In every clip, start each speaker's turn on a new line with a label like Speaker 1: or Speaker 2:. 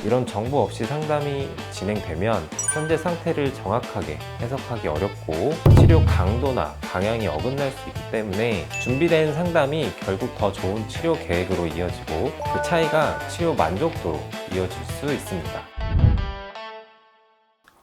Speaker 1: 이런 정보 없이 상담이 진행되면 현재 상태를 정확하게 해석하기 어렵고 치료 강도나 방향이 어긋날 수 있기 때문에 준비된 상담이 결국 더 좋은 치료 계획으로 이어지고 그 차이가 치료 만족도로 이어질 수 있습니다.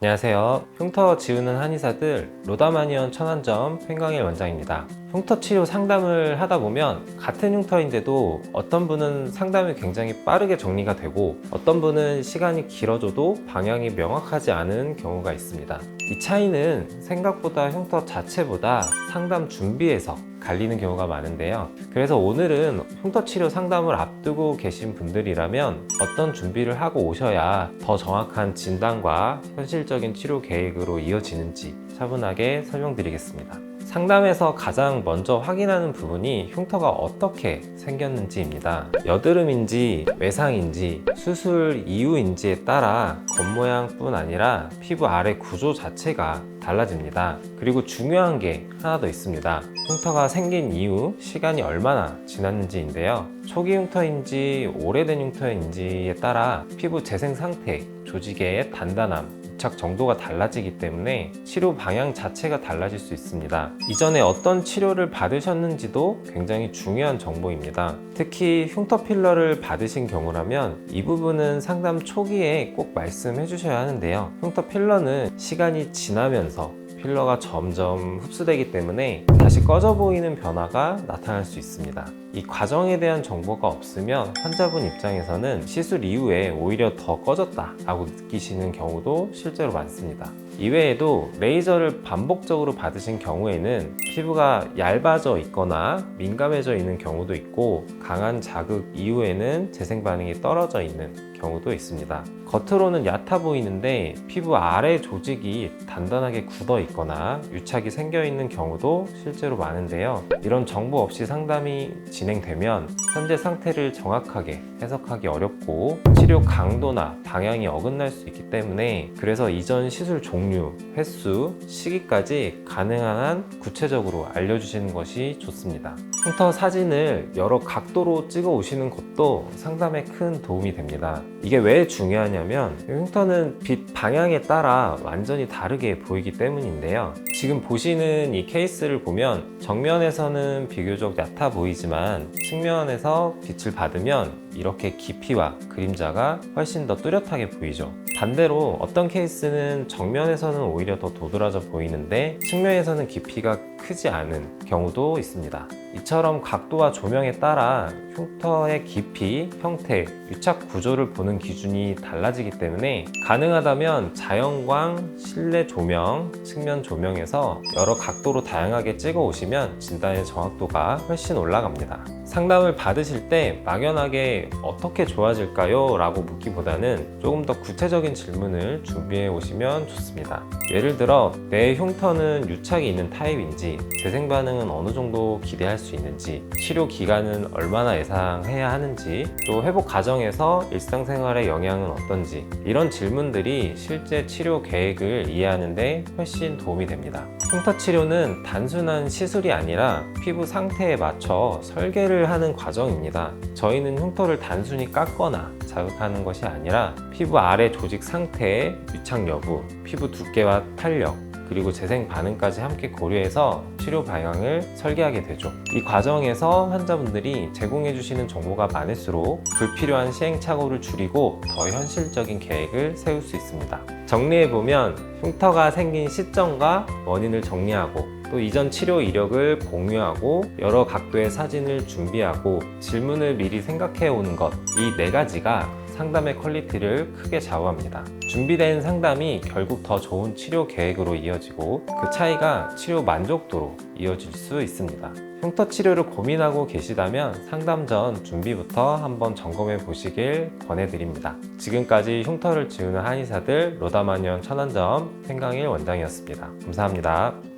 Speaker 1: 안녕하세요. 흉터 지우는 한의사들 로다마니언 천안점 팽강일 원장입니다. 흉터 치료 상담을 하다 보면 같은 흉터인데도 어떤 분은 상담이 굉장히 빠르게 정리가 되고 어떤 분은 시간이 길어져도 방향이 명확하지 않은 경우가 있습니다. 이 차이는 생각보다 흉터 자체보다 상담 준비에서 갈리는 경우가 많은데요. 그래서 오늘은 흉터 치료 상담을 앞두고 계신 분들이라면 어떤 준비를 하고 오셔야 더 정확한 진단과 현실적인 치료 계획으로 이어지는지 차분하게 설명드리겠습니다. 상담에서 가장 먼저 확인하는 부분이 흉터가 어떻게 생겼는지입니다. 여드름인지 외상인지 수술 이후인지에 따라 겉모양뿐 아니라 피부 아래 구조 자체가 달라집니다. 그리고 중요한 게 하나 더 있습니다. 흉터가 생긴 이후 시간이 얼마나 지났는지인데요. 초기 흉터인지 오래된 흉터인지에 따라 피부 재생 상태, 조직의 단단함, 유착 정도가 달라지기 때문에 치료 방향 자체가 달라질 수 있습니다. 이전에 어떤 치료를 받으셨는지도 굉장히 중요한 정보입니다. 특히 흉터 필러를 받으신 경우라면 이 부분은 상담 초기에 꼭 말씀해 주셔야 하는데요. 흉터 필러는 시간이 지나면서 필러가 점점 흡수되기 때문에 다시 꺼져 보이는 변화가 나타날 수 있습니다. 이 과정에 대한 정보가 없으면 환자분 입장에서는 시술 이후에 오히려 더 꺼졌다라고 느끼시는 경우도 실제로 많습니다. 이외에도 레이저를 반복적으로 받으신 경우에는 피부가 얇아져 있거나 민감해져 있는 경우도 있고 강한 자극 이후에는 재생 반응이 떨어져 있는 경우도 있습니다. 겉으로는 얕아 보이는데 피부 아래 조직이 단단하게 굳어 있거나 유착이 생겨 있는 경우도 실제로 많은데요. 이런 정보 없이 상담이 진행되면 현재 상태를 정확하게 해석하기 어렵고 치료 강도나 방향이 어긋날 수 있기 때문에 그래서 이전 시술 종류, 횟수, 시기까지 가능한 한 구체적으로 알려주시는 것이 좋습니다. 흉터 사진을 여러 각도로 찍어 오시는 것도 상담에 큰 도움이 됩니다. 이게 왜 중요하냐면 흉터는 빛 방향에 따라 완전히 다르게 보이기 때문인데요. 지금 보시는 이 케이스를 보면 정면에서는 비교적 얕아 보이지만 측면에서 빛을 받으면 이렇게 깊이와 그림자가 훨씬 더 뚜렷하게 보이죠. 반대로 어떤 케이스는 정면에서는 오히려 더 도드라져 보이는데 측면에서는 깊이가 크지 않은 경우도 있습니다. 이처럼 각도와 조명에 따라 흉터의 깊이, 형태, 유착 구조를 보는 기준이 달라지기 때문에 가능하다면 자연광, 실내 조명, 측면 조명에서 여러 각도로 다양하게 찍어 오시면 진단의 정확도가 훨씬 올라갑니다. 상담을 받으실 때 막연하게 어떻게 좋아질까요? 라고 묻기보다는 조금 더 구체적인 질문을 준비해 오시면 좋습니다. 예를 들어 내 흉터는 유착이 있는 타입인지, 재생 반응은 어느 정도 기대할 수 있는지, 치료 기간은 얼마나 예상해야 하는지, 또 회복 과정에서 일상생활의 영향은 어떤지 이런 질문들이 실제 치료 계획을 이해하는 데 훨씬 도움이 됩니다. 흉터 치료는 단순한 시술이 아니라 피부 상태에 맞춰 설계를 하는 과정입니다. 저희는 흉터를 단순히 깎거나 자극하는 것이 아니라 피부 아래 조직 상태, 유착 여부, 피부 두께와 탄력, 그리고 재생 반응까지 함께 고려해서 치료 방향을 설계하게 되죠. 이 과정에서 환자분들이 제공해 주시는 정보가 많을수록 불필요한 시행착오를 줄이고 더 현실적인 계획을 세울 수 있습니다. 정리해보면 흉터가 생긴 시점과 원인을 정리하고 또 이전 치료 이력을 공유하고 여러 각도의 사진을 준비하고 질문을 미리 생각해 오는 것, 이 네 가지가 상담의 퀄리티를 크게 좌우합니다. 준비된 상담이 결국 더 좋은 치료 계획으로 이어지고 그 차이가 치료 만족도로 이어질 수 있습니다. 흉터 치료를 고민하고 계시다면 상담 전 준비부터 한번 점검해 보시길 권해드립니다. 지금까지 흉터를 지우는 한의사들 로다마니언 천안점 팽강일 원장이었습니다. 감사합니다.